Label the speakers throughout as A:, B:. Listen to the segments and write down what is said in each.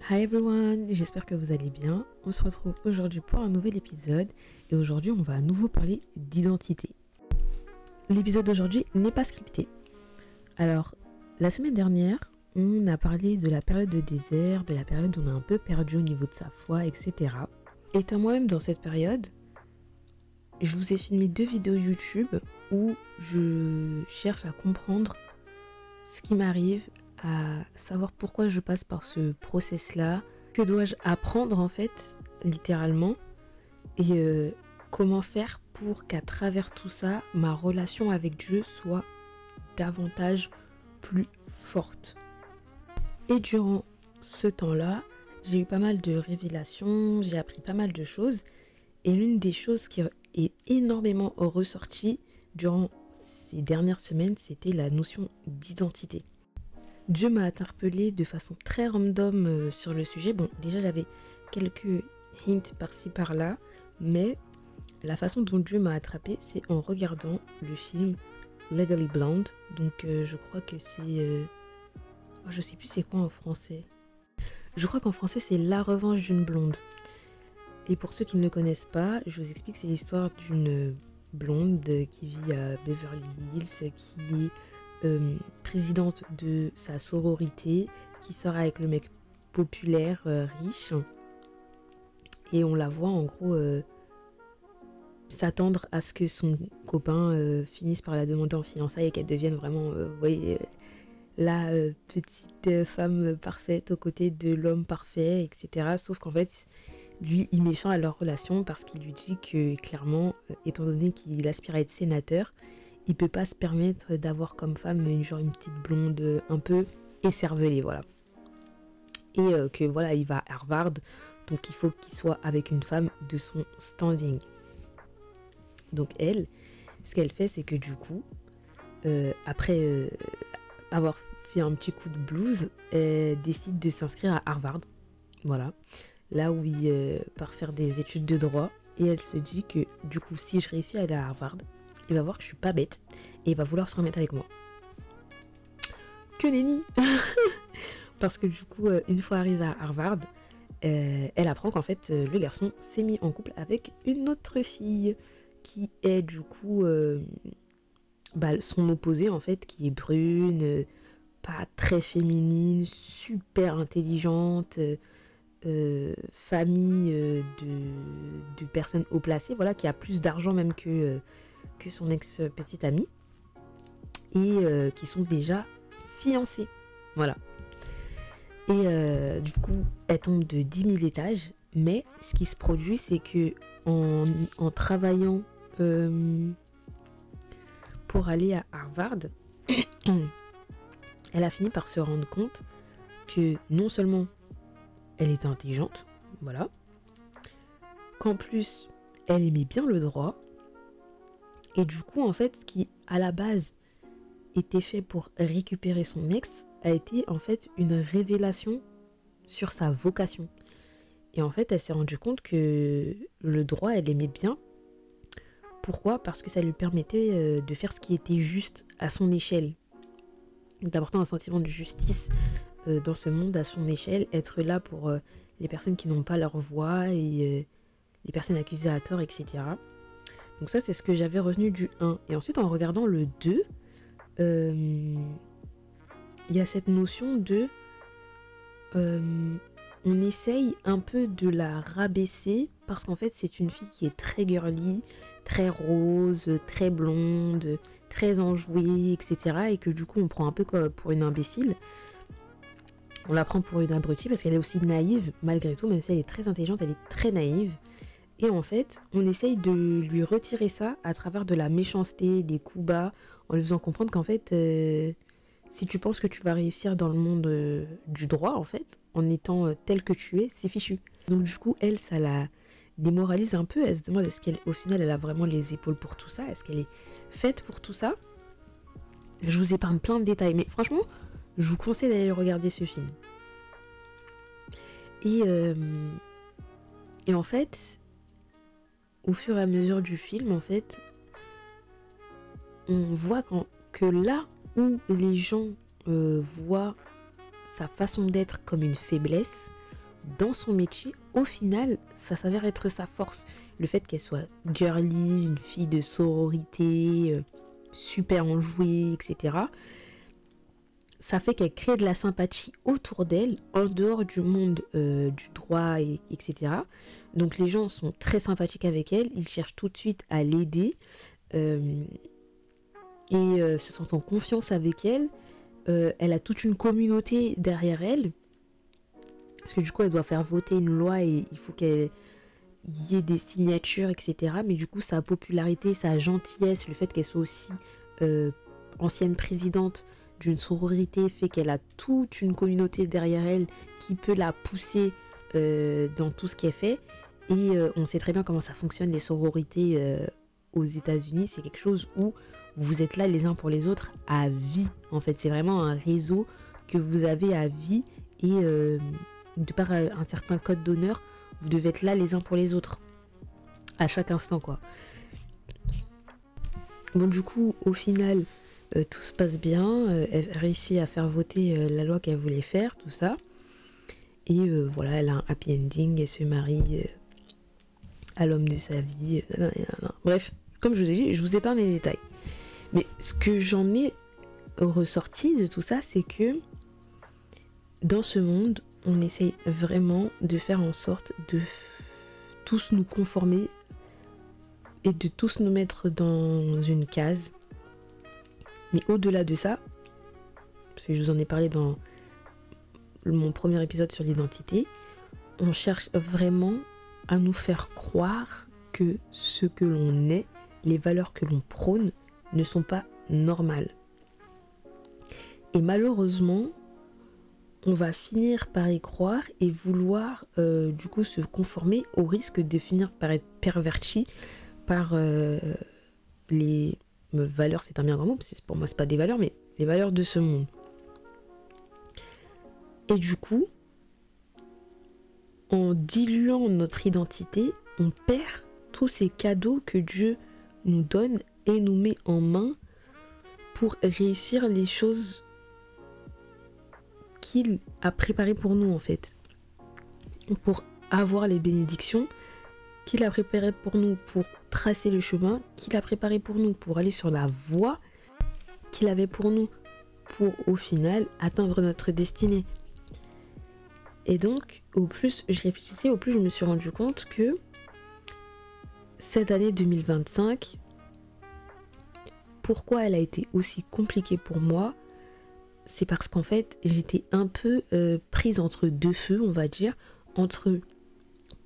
A: Hi everyone, j'espère que vous allez bien. On se retrouve aujourd'hui pour un nouvel épisode et aujourd'hui on va à nouveau parler d'identité. L'épisode d'aujourd'hui n'est pas scripté. Alors, la semaine dernière, on a parlé de la période de désert, de la période où on a un peu perdu au niveau de sa foi, etc. Étant moi-même dans cette période, je vous ai filmé 2 vidéos YouTube où je cherche à comprendre ce qui m'arrive, à savoir pourquoi je passe par ce process-là, que dois-je apprendre en fait, littéralement, et comment faire pour qu'à travers tout ça, ma relation avec Dieu soit davantage plus forte. Et durant ce temps-là, j'ai eu pas mal de révélations, j'ai appris pas mal de choses, et l'une des choses qui est énormément ressortie durant ces dernières semaines, c'était la notion d'identité. Dieu m'a interpellée de façon très random sur le sujet. Bon, déjà j'avais quelques hints par-ci par-là, mais la façon dont Dieu m'a attrapée, c'est en regardant le film Legally Blonde. Donc je crois que c'est... je sais plus c'est quoi en français. Je crois qu'en français c'est La Revanche d'une blonde. Et pour ceux qui ne le connaissent pas, je vous explique, c'est l'histoire d'une blonde qui vit à Beverly Hills, qui est présidente de sa sororité, qui sort avec le mec populaire, riche, et on la voit en gros s'attendre à ce que son copain finisse par la demander en fiançailles et qu'elle devienne vraiment, vous voyez, la petite femme parfaite aux côtés de l'homme parfait, etc. Sauf qu'en fait, lui, il met fin à leur relation parce qu'il lui dit que clairement, étant donné qu'il aspire à être sénateur, il peut pas se permettre d'avoir comme femme une petite blonde un peu écervelée, voilà. Et que voilà, il va à Harvard, donc il faut qu'il soit avec une femme de son standing. Donc elle, ce qu'elle fait, c'est que du coup, après avoir fait un petit coup de blues, elle décide de s'inscrire à Harvard, voilà, là où il part faire des études de droit, et elle se dit que du coup, si je réussis à aller à Harvard, il va voir que je suis pas bête et il va vouloir se remettre avec moi. Que nenni. Parce que du coup, une fois arrivée à Harvard, elle apprend qu'en fait, le garçon s'est mis en couple avec une autre fille qui est du coup son opposé en fait, qui est brune, pas très féminine, super intelligente, famille de personnes haut placées, voilà, qui a plus d'argent même que son ex-petite amie, et qui sont déjà fiancés, voilà. Et du coup, elle tombe de 10 000 étages, mais ce qui se produit, c'est que en travaillant pour aller à Harvard, elle a fini par se rendre compte que non seulement elle était intelligente, voilà, qu'en plus, elle aimait bien le droit, et du coup, en fait, ce qui, à la base, était fait pour récupérer son ex, a été, en fait, une révélation sur sa vocation. Et en fait, elle s'est rendue compte que le droit, elle aimait bien. Pourquoi ? Parce que ça lui permettait de faire ce qui était juste à son échelle. D'apporter un sentiment de justice dans ce monde à son échelle. Être là pour les personnes qui n'ont pas leur voix et les personnes accusées à tort, etc. Donc ça, c'est ce que j'avais retenu du 1. Et ensuite, en regardant le 2, il y a cette notion de... on essaye un peu de la rabaisser parce qu'en fait, c'est une fille qui est très girly, très rose, très blonde, très enjouée, etc. Et que du coup, on prend un peu comme pour une imbécile. On la prend pour une abrutie parce qu'elle est aussi naïve, malgré tout, même si elle est très intelligente, elle est très naïve. Et en fait, on essaye de lui retirer ça à travers de la méchanceté, des coups bas, en lui faisant comprendre qu'en fait, si tu penses que tu vas réussir dans le monde du droit, en fait, en étant tel que tu es, c'est fichu. Donc du coup, elle, ça la démoralise un peu. Elle se demande est-ce qu'au final, elle a vraiment les épaules pour tout ça ? Est-ce qu'elle est faite pour tout ça ? Je vous épargne plein de détails, mais franchement, je vous conseille d'aller regarder ce film. Et en fait... Au fur et à mesure du film, en fait, on voit que là où les gens voient sa façon d'être comme une faiblesse, dans son métier, au final, ça s'avère être sa force. Le fait qu'elle soit girly, une fille de sororité, super enjouée, etc. Ça fait qu'elle crée de la sympathie autour d'elle, en dehors du monde du droit, etc. Donc les gens sont très sympathiques avec elle, ils cherchent tout de suite à l'aider et se sentent en confiance avec elle. Elle a toute une communauté derrière elle, parce que du coup elle doit faire voter une loi et il faut qu'il y ait des signatures, etc. Mais du coup sa popularité, sa gentillesse, le fait qu'elle soit aussi ancienne présidente d'une sororité fait qu'elle a toute une communauté derrière elle qui peut la pousser dans tout ce qu'elle fait. Et on sait très bien comment ça fonctionne les sororités aux États-Unis. C'est quelque chose où vous êtes là les uns pour les autres à vie. En fait, c'est vraiment un réseau que vous avez à vie et de par un certain code d'honneur, vous devez être là les uns pour les autres à chaque instant, quoi. Bon, du coup, au final, tout se passe bien. Elle réussit à faire voter la loi qu'elle voulait faire, tout ça. Et voilà, elle a un happy ending. Elle se marie à l'homme de sa vie. Bref, comme je vous ai dit, je vous épargne les détails. Mais ce que j'en ai ressorti de tout ça, c'est que dans ce monde, on essaye vraiment de faire en sorte de tous nous conformer et de tous nous mettre dans une case. Mais au-delà de ça, parce que je vous en ai parlé dans mon premier épisode sur l'identité, on cherche vraiment à nous faire croire que ce que l'on est, les valeurs que l'on prône, ne sont pas normales. Et malheureusement, on va finir par y croire et vouloir du coup se conformer au risque de finir par être perverti par les valeurs, c'est un bien grand mot, parce que pour moi c'est pas des valeurs, mais les valeurs de ce monde. Et du coup, en diluant notre identité, on perd tous ces cadeaux que Dieu nous donne et nous met en main pour réussir les choses qu'il a préparées pour nous, en fait. Pour avoir les bénédictions qu'il a préparées pour nous, pour tracer le chemin qu'il a préparé pour nous, pour aller sur la voie qu'il avait pour nous, pour au final atteindre notre destinée. Et donc, au plus je réfléchissais, au plus je me suis rendu compte que cette année 2025, pourquoi elle a été aussi compliquée pour moi, c'est parce qu'en fait, j'étais un peu prise entre deux feux, on va dire, entre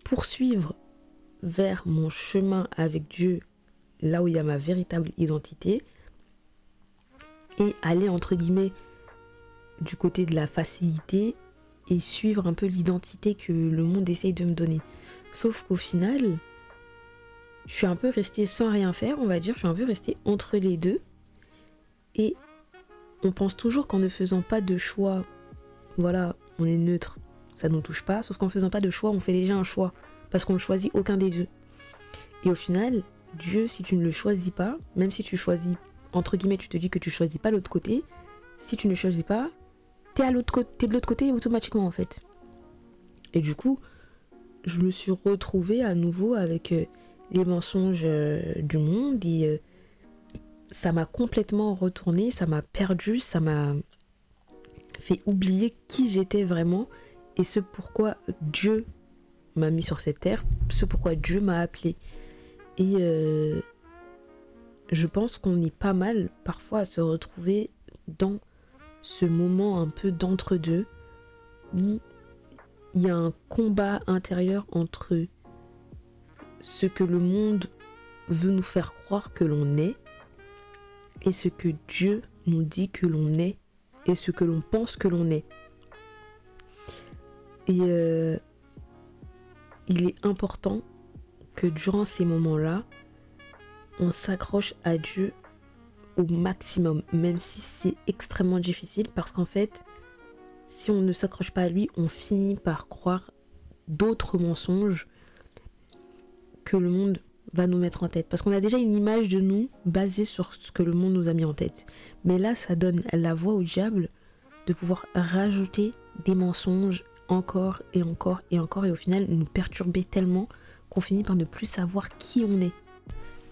A: poursuivre vers mon chemin avec Dieu, là où il y a ma véritable identité, et aller entre guillemets du côté de la facilité et suivre un peu l'identité que le monde essaye de me donner. Sauf qu'au final, je suis un peu restée sans rien faire, on va dire, je suis un peu restée entre les deux. Et on pense toujours qu'en ne faisant pas de choix, voilà, on est neutre, ça ne nous touche pas. Sauf qu'en ne faisant pas de choix, on fait déjà un choix, parce qu'on ne choisit aucun des deux. Et au final, Dieu, si tu ne le choisis pas, même si tu choisis, entre guillemets, tu te dis que tu choisis pas l'autre côté, si tu ne choisis pas, t'es de l'autre côté automatiquement, en fait. Et du coup, je me suis retrouvée à nouveau avec les mensonges du monde et ça m'a complètement retournée, ça m'a perdu, ça m'a fait oublier qui j'étais vraiment et ce pourquoi Dieu m'a mis sur cette terre, ce pourquoi Dieu m'a appelé. Et je pense qu'on est pas mal parfois à se retrouver dans ce moment un peu d'entre-deux où il y a un combat intérieur entre ce que le monde veut nous faire croire que l'on est et ce que Dieu nous dit que l'on est et ce que l'on pense que l'on est. Et il est important que durant ces moments-là, on s'accroche à Dieu au maximum, même si c'est extrêmement difficile, parce qu'en fait, si on ne s'accroche pas à lui, on finit par croire d'autres mensonges que le monde va nous mettre en tête. Parce qu'on a déjà une image de nous basée sur ce que le monde nous a mis en tête. Mais là, ça donne la voie au diable de pouvoir rajouter des mensonges encore et encore et encore, et au final nous perturber tellement qu'on finit par ne plus savoir qui on est.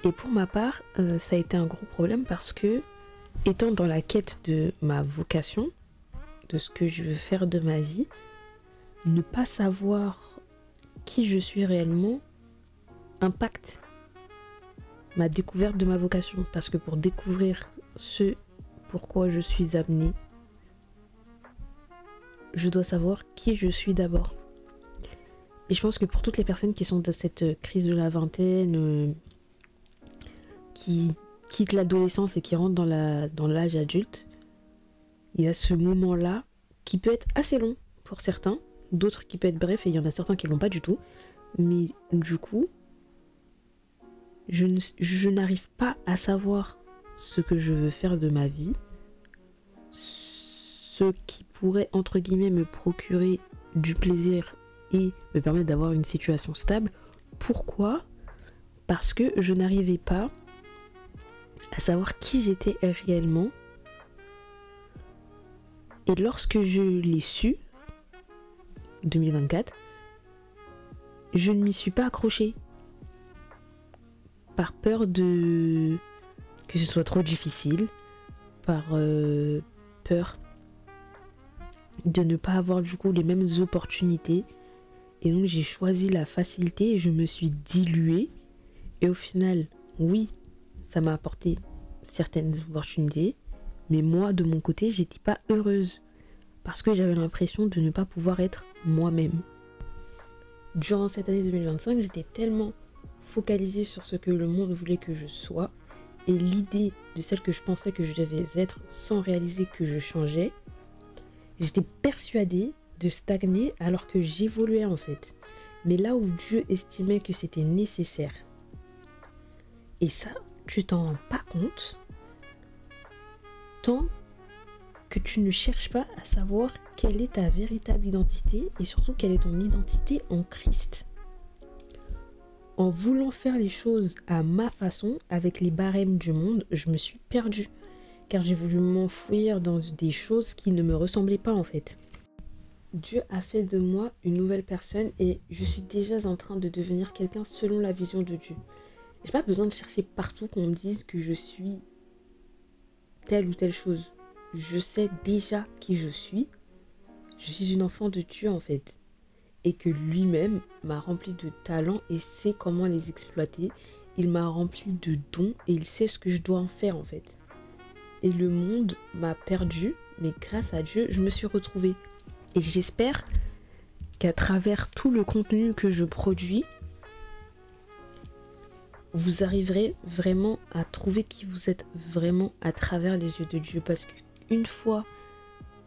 A: Et pour ma part, ça a été un gros problème parce que, étant dans la quête de ma vocation, de ce que je veux faire de ma vie, ne pas savoir qui je suis réellement impacte ma découverte de ma vocation. Parce que pour découvrir ce pourquoi je suis amenée, je dois savoir qui je suis d'abord. Et je pense que pour toutes les personnes qui sont dans cette crise de la vingtaine, qui quittent l'adolescence et qui rentrent dans l'âge adulte, il y a ce moment-là qui peut être assez long pour certains, d'autres qui peut être bref, et il y en a certains qui ne l'ont pas du tout. Mais du coup, je n'arrive pas à savoir ce que je veux faire de ma vie, ce qui pourrait, entre guillemets, me procurer du plaisir et me permettre d'avoir une situation stable. Pourquoi ? Parce que je n'arrivais pas à savoir qui j'étais réellement. Et lorsque je l'ai su, 2024, je ne m'y suis pas accrochée. Par peur que ce soit trop difficile, par peur de ne pas avoir du coup les mêmes opportunités. Et donc j'ai choisi la facilité et je me suis diluée. Et au final, oui, ça m'a apporté certaines opportunités, mais moi de mon côté j'étais pas heureuse parce que j'avais l'impression de ne pas pouvoir être moi-même. Durant cette année 2025, j'étais tellement focalisée sur ce que le monde voulait que je sois et l'idée de celle que je pensais que je devais être sans réaliser que je changeais. J'étais persuadée de stagner alors que j'évoluais en fait, mais là où Dieu estimait que c'était nécessaire. Et ça, tu t'en rends pas compte tant que tu ne cherches pas à savoir quelle est ta véritable identité et surtout quelle est ton identité en Christ. En voulant faire les choses à ma façon, avec les barèmes du monde, je me suis perdue car j'ai voulu m'enfouir dans des choses qui ne me ressemblaient pas en fait. Dieu a fait de moi une nouvelle personne et je suis déjà en train de devenir quelqu'un selon la vision de Dieu. J'ai pas besoin de chercher partout qu'on me dise que je suis telle ou telle chose. Je sais déjà qui je suis. Je suis une enfant de Dieu en fait. Et que lui-même m'a rempli de talents et sait comment les exploiter. Il m'a rempli de dons et il sait ce que je dois en faire en fait. Et le monde m'a perdu, mais grâce à Dieu, je me suis retrouvée. Et j'espère qu'à travers tout le contenu que je produis, vous arriverez vraiment à trouver qui vous êtes vraiment à travers les yeux de Dieu. Parce qu'une fois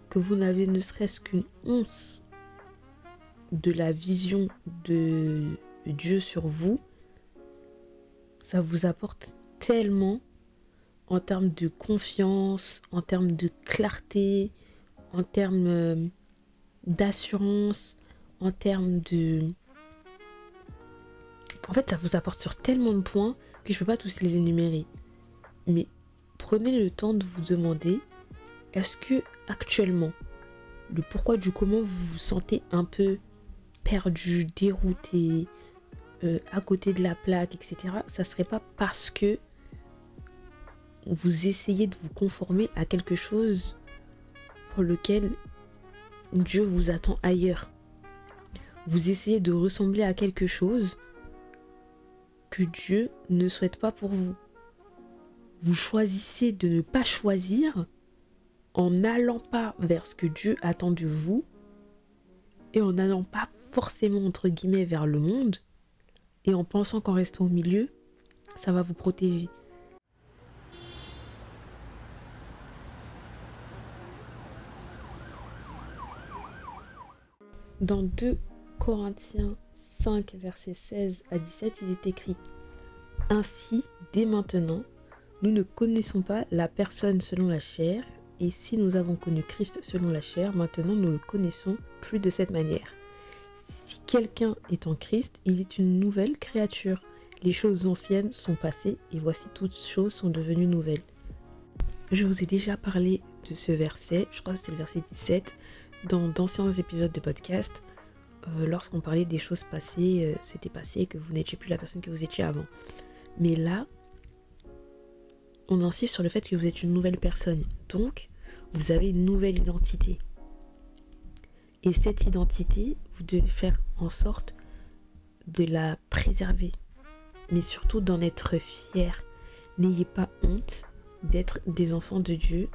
A: que vous n'avez ne serait-ce qu'une once de la vision de Dieu sur vous, ça vous apporte tellement en termes de confiance, en termes de clarté, en termes d'assurance, en termes de... En fait, ça vous apporte sur tellement de points que je ne peux pas tous les énumérer. Mais prenez le temps de vous demander, est-ce que actuellement, le pourquoi du comment vous vous sentez un peu perdu, dérouté, à côté de la plaque, etc. Ça serait pas parce que vous essayez de vous conformer à quelque chose pour lequel Dieu vous attend ailleurs. Vous essayez de ressembler à quelque chose que Dieu ne souhaite pas pour vous. Vous choisissez de ne pas choisir en n'allant pas vers ce que Dieu attend de vous et en n'allant pas forcément entre guillemets vers le monde et en pensant qu'en restant au milieu, ça va vous protéger. Dans 2 Corinthiens 5, versets 16 à 17, il est écrit « Ainsi, dès maintenant, nous ne connaissons pas la personne selon la chair, et si nous avons connu Christ selon la chair, maintenant nous le connaissons plus de cette manière. Si quelqu'un est en Christ, il est une nouvelle créature. Les choses anciennes sont passées, et voici toutes choses sont devenues nouvelles. » Je vous ai déjà parlé de ce verset, je crois que c'est le verset 17, dans d'anciens épisodes de podcast, lorsqu'on parlait des choses passées, c'était passé, que vous n'étiez plus la personne que vous étiez avant. Mais là, on insiste sur le fait que vous êtes une nouvelle personne. Donc, vous avez une nouvelle identité. Et cette identité, vous devez faire en sorte de la préserver. Mais surtout d'en être fier. N'ayez pas honte d'être des enfants de Dieu.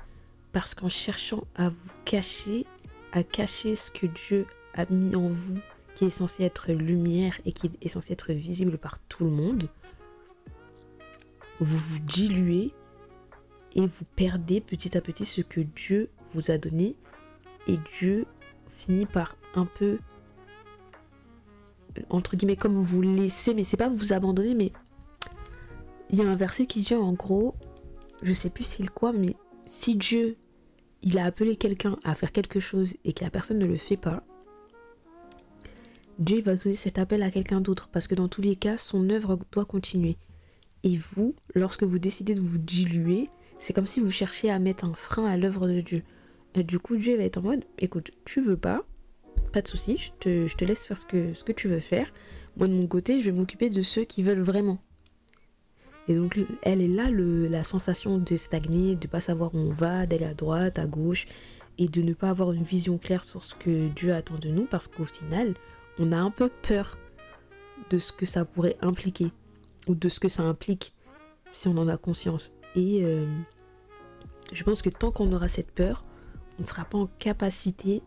A: Parce qu'en cherchant à vous cacher, à cacher ce que Dieu a mis en vous, qui est censé être lumière et qui est censé être visible par tout le monde, vous vous diluez et vous perdez petit à petit ce que Dieu vous a donné. Et Dieu finit par un peu, entre guillemets, comme vous laisser, mais c'est pas vous abandonner, mais il y a un verset qui dit en gros, je sais plus c'est quoi, mais si Dieu, il a appelé quelqu'un à faire quelque chose et que la personne ne le fait pas, Dieu va donner cet appel à quelqu'un d'autre, parce que dans tous les cas, son œuvre doit continuer. Et vous, lorsque vous décidez de vous diluer, c'est comme si vous cherchiez à mettre un frein à l'œuvre de Dieu. Et du coup, Dieu va être en mode, écoute, tu veux pas de souci, je te laisse faire ce que tu veux faire. Moi, de mon côté, je vais m'occuper de ceux qui veulent vraiment. Et donc, elle est là, la sensation de stagner, de ne pas savoir où on va, d'aller à droite, à gauche, et de ne pas avoir une vision claire sur ce que Dieu attend de nous, parce qu'au final, on a un peu peur de ce que ça pourrait impliquer, ou de ce que ça implique, si on en a conscience. Et je pense que tant qu'on aura cette peur, on ne sera pas en capacité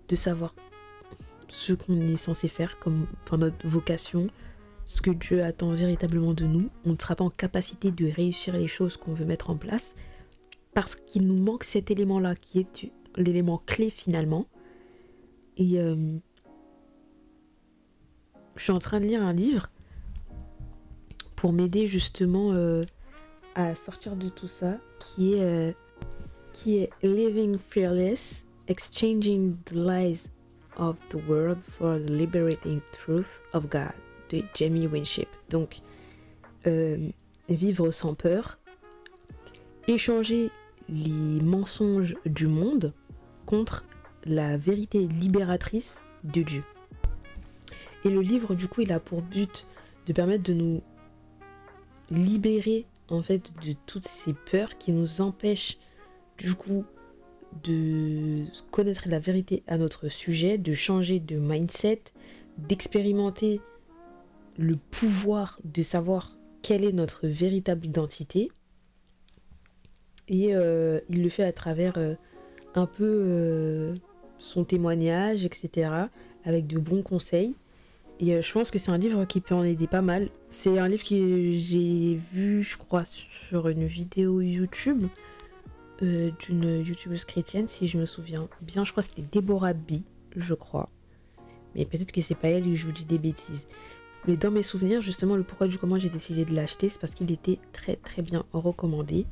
A: de savoir ce qu'on est censé faire, comme notre vocation, ce que Dieu attend véritablement de nous. On ne sera pas en capacité de réussir les choses qu'on veut mettre en place, parce qu'il nous manque cet élément-là, qui est l'élément clé finalement. Et je suis en train de lire un livre pour m'aider justement à sortir de tout ça, qui est Living Fearless, Exchanging the Lies of the World for the Liberating Truth of God, de Jamie Winship. Donc, vivre sans peur, échanger les mensonges du monde contre la vérité libératrice de Dieu. Et le livre, du coup, il a pour but de permettre de nous libérer en fait de toutes ces peurs qui nous empêchent du coup de connaître la vérité à notre sujet, de changer de mindset, d'expérimenter le pouvoir de savoir quelle est notre véritable identité. Et il le fait à travers un peu son témoignage, etc., avec de bons conseils. Et je pense que c'est un livre qui peut en aider pas mal. C'est un livre que j'ai vu, je crois, sur une vidéo YouTube d'une youtubeuse chrétienne, si je me souviens bien. Je crois que c'était Deborah B, je crois. Mais peut-être que c'est pas elle et je vous dis des bêtises. Mais dans mes souvenirs, justement, le pourquoi du comment j'ai décidé de l'acheter, c'est parce qu'il était très très bien recommandé.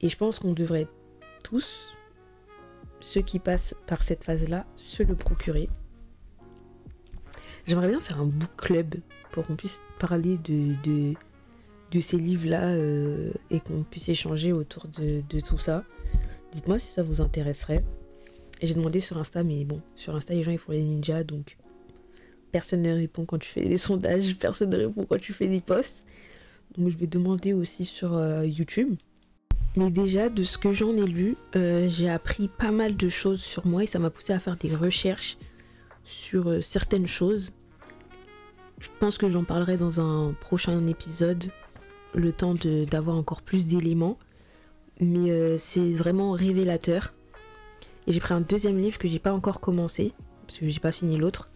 A: Et je pense qu'on devrait tous, ceux qui passent par cette phase-là, se le procurer. J'aimerais bien faire un book club pour qu'on puisse parler de ces livres-là et qu'on puisse échanger autour de tout ça. Dites-moi si ça vous intéresserait. Et j'ai demandé sur Insta, mais bon, sur Insta, les gens ils font les ninjas, donc personne ne répond quand tu fais des sondages, personne ne répond quand tu fais des posts. Donc je vais demander aussi sur YouTube. Mais déjà, de ce que j'en ai lu, j'ai appris pas mal de choses sur moi et ça m'a poussé à faire des recherches sur certaines choses. Je pense que j'en parlerai dans un prochain épisode, le temps d'avoir encore plus d'éléments. Mais c'est vraiment révélateur. Et j'ai pris un deuxième livre que j'ai pas encore commencé, parce que j'ai pas fini l'autre.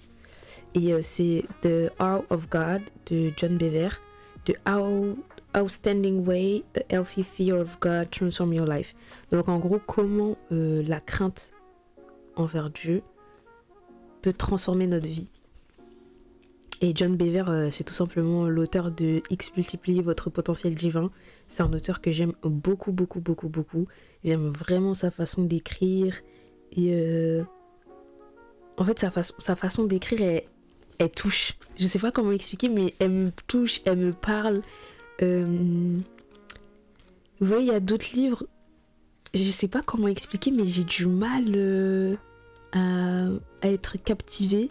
A: Et c'est The Art of God de John Bevere. The Outstanding Way a Healthy Fear of God Transform Your Life. Donc en gros, comment la crainte envers Dieu peut transformer notre vie. Et John Bevere, c'est tout simplement l'auteur de X multiplier votre potentiel divin. C'est un auteur que j'aime beaucoup, beaucoup, beaucoup, beaucoup. J'aime vraiment sa façon d'écrire. Et en fait, sa façon d'écrire, elle touche. Je sais pas comment l'expliquer, mais elle me touche, elle me parle. Vous voyez, il y a d'autres livres, je sais pas comment expliquer, mais j'ai du mal à être captivé.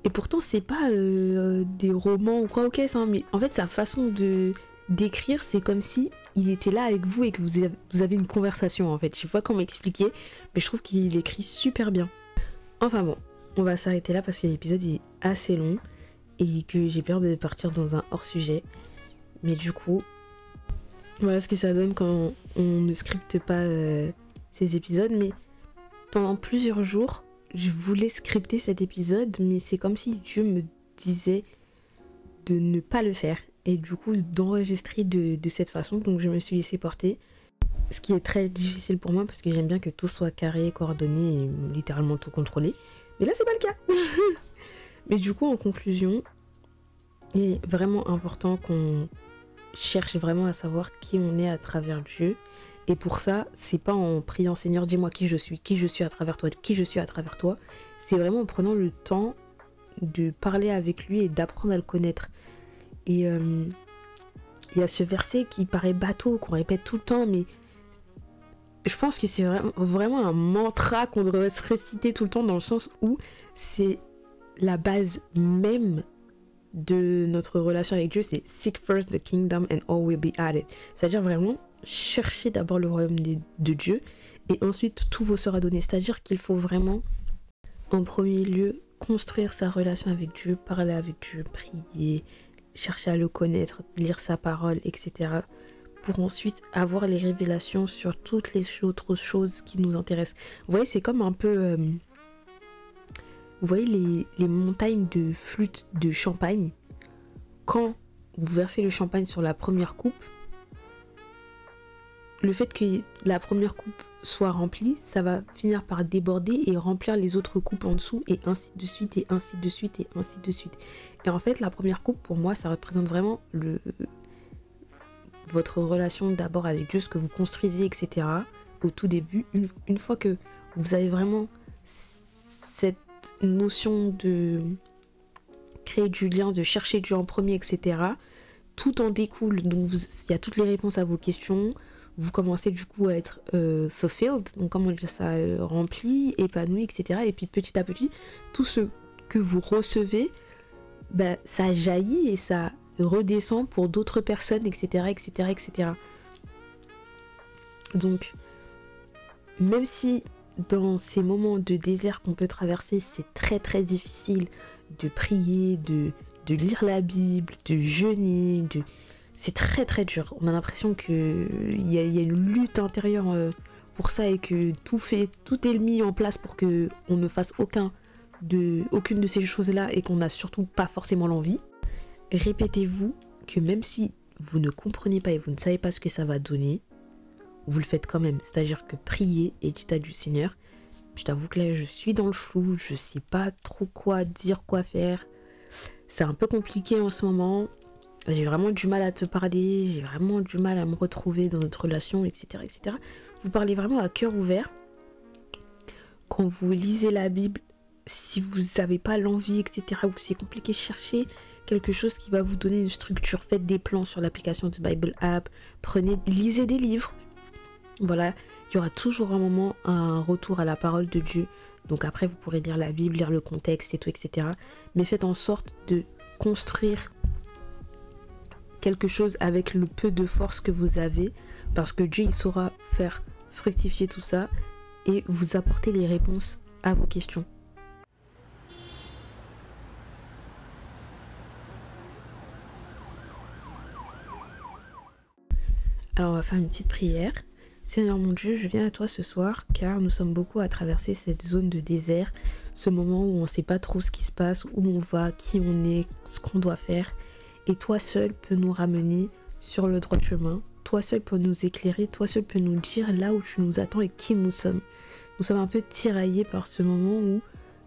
A: Et pourtant, c'est pas des romans ou quoi, ok, ça, mais en fait, sa façon d'écrire, c'est comme si il était là avec vous et que vous avez une conversation, en fait. Je sais pas comment expliquer, mais je trouve qu'il écrit super bien. Enfin bon, on va s'arrêter là parce que l'épisode est assez long et que j'ai peur de partir dans un hors-sujet. Mais du coup, voilà ce que ça donne quand on ne scripte pas ces épisodes. Mais pendant plusieurs jours, je voulais scripter cet épisode, mais c'est comme si Dieu me disait de ne pas le faire. Et du coup, d'enregistrer de cette façon. Donc je me suis laissée porter. Ce qui est très difficile pour moi parce que j'aime bien que tout soit carré, coordonné et littéralement tout contrôlé. Mais là, c'est pas le cas. Mais du coup, en conclusion, il est vraiment important qu'on cherche vraiment à savoir qui on est à travers Dieu. Et pour ça, c'est pas en priant Seigneur, dis-moi qui je suis à travers toi, qui je suis à travers toi. C'est vraiment en prenant le temps de parler avec lui et d'apprendre à le connaître. Et il y a ce verset qui paraît bateau, qu'on répète tout le temps, mais je pense que c'est vraiment un mantra qu'on devrait se réciter tout le temps, dans le sens où c'est la base même de notre relation avec Dieu. C'est seek first the kingdom and all will be added. C'est-à-dire vraiment chercher d'abord le royaume de Dieu et ensuite tout vous sera donné. C'est-à-dire qu'il faut vraiment en premier lieu construire sa relation avec Dieu, parler avec Dieu, prier, chercher à le connaître, lire sa parole, etc. pour ensuite avoir les révélations sur toutes les autres choses qui nous intéressent. Vous voyez, c'est comme un peu... vous voyez les montagnes de flûtes de champagne. Quand vous versez le champagne sur la première coupe, le fait que la première coupe soit remplie, ça va finir par déborder et remplir les autres coupes en dessous, et ainsi de suite, et ainsi de suite, et ainsi de suite. Et en fait, la première coupe, pour moi, ça représente vraiment votre relation d'abord avec Dieu, ce que vous construisez, etc. Au tout début, une fois que vous avez vraiment cette notion de créer du lien, de chercher Dieu en premier, etc. Tout en découle. Donc il y a toutes les réponses à vos questions. Vous commencez du coup à être fulfilled, donc comment dire ça, rempli, épanoui, etc. Et puis petit à petit, tout ce que vous recevez, ça jaillit et ça redescend pour d'autres personnes, etc., etc., etc. Donc, même si dans ces moments de désert qu'on peut traverser, c'est très très difficile de prier, de lire la Bible, de jeûner, c'est très très dur. On a l'impression qu'il y a une lutte intérieure pour ça et que tout est mis en place pour qu'on ne fasse aucune de ces choses-là et qu'on n'a surtout pas forcément l'envie. Répétez-vous que même si vous ne comprenez pas et vous ne savez pas ce que ça va donner, vous le faites quand même. C'est-à-dire que priez et dites à du Seigneur, je t'avoue que là je suis dans le flou, je sais pas trop quoi dire, quoi faire. C'est un peu compliqué en ce moment. J'ai vraiment du mal à te parler, j'ai vraiment du mal à me retrouver dans notre relation, etc., etc. Vous parlez vraiment à cœur ouvert. Quand vous lisez la Bible, si vous n'avez pas l'envie, etc., ou que c'est compliqué, cherchez quelque chose qui va vous donner une structure. Faites des plans sur l'application de Bible App, lisez des livres. Voilà, il y aura toujours un moment, un retour à la parole de Dieu. Donc après, vous pourrez lire la Bible, lire le contexte et tout, etc. Mais faites en sorte de construire quelque chose avec le peu de force que vous avez, parce que Dieu, il saura faire fructifier tout ça et vous apporter les réponses à vos questions. Alors on va faire une petite prière. Seigneur mon Dieu, je viens à toi ce soir car nous sommes beaucoup à traverser cette zone de désert, ce moment où on ne sait pas trop ce qui se passe, où on va, qui on est, ce qu'on doit faire. Et toi seul peux nous ramener sur le droit chemin. Toi seul peux nous éclairer, toi seul peux nous dire là où tu nous attends et qui nous sommes. Nous sommes un peu tiraillés par ce moment où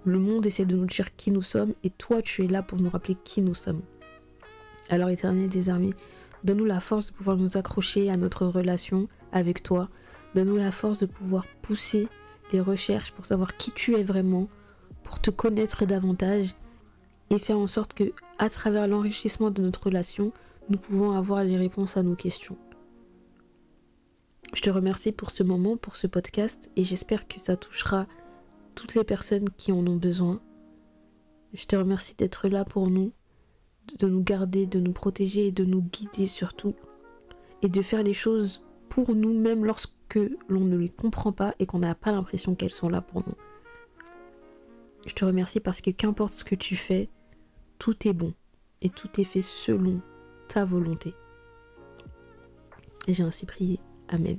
A: le monde essaie de nous dire qui nous sommes et toi tu es là pour nous rappeler qui nous sommes. Alors Éternel des armées, donne-nous la force de pouvoir nous accrocher à notre relation avec toi. Donne-nous la force de pouvoir pousser les recherches pour savoir qui tu es vraiment, pour te connaître davantage et faire en sorte que, à travers l'enrichissement de notre relation, nous pouvons avoir les réponses à nos questions. Je te remercie pour ce moment, pour ce podcast et j'espère que ça touchera toutes les personnes qui en ont besoin. Je te remercie d'être là pour nous, de nous garder, de nous protéger et de nous guider surtout. Et de faire les choses pour nous, même lorsque l'on ne les comprend pas et qu'on n'a pas l'impression qu'elles sont là pour nous. Je te remercie parce que qu'importe ce que tu fais, tout est bon et tout est fait selon ta volonté. Et j'ai ainsi prié. Amen.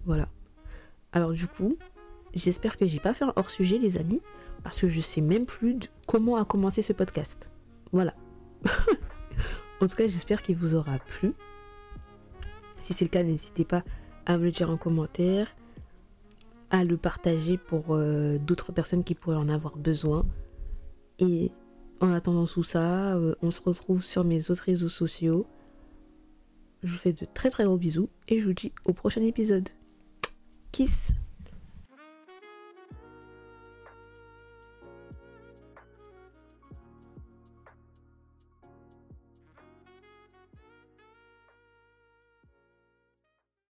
A: Voilà. Alors du coup, j'espère que j'ai pas fait un hors-sujet les amis, parce que je sais même plus comment a commencé ce podcast. Voilà. En tout cas, j'espère qu'il vous aura plu. Si c'est le cas, n'hésitez pas à me le dire en commentaire, à le partager pour d'autres personnes qui pourraient en avoir besoin. Et en attendant tout ça, on se retrouve sur mes autres réseaux sociaux. Je vous fais de très très gros bisous et je vous dis au prochain épisode. Kiss!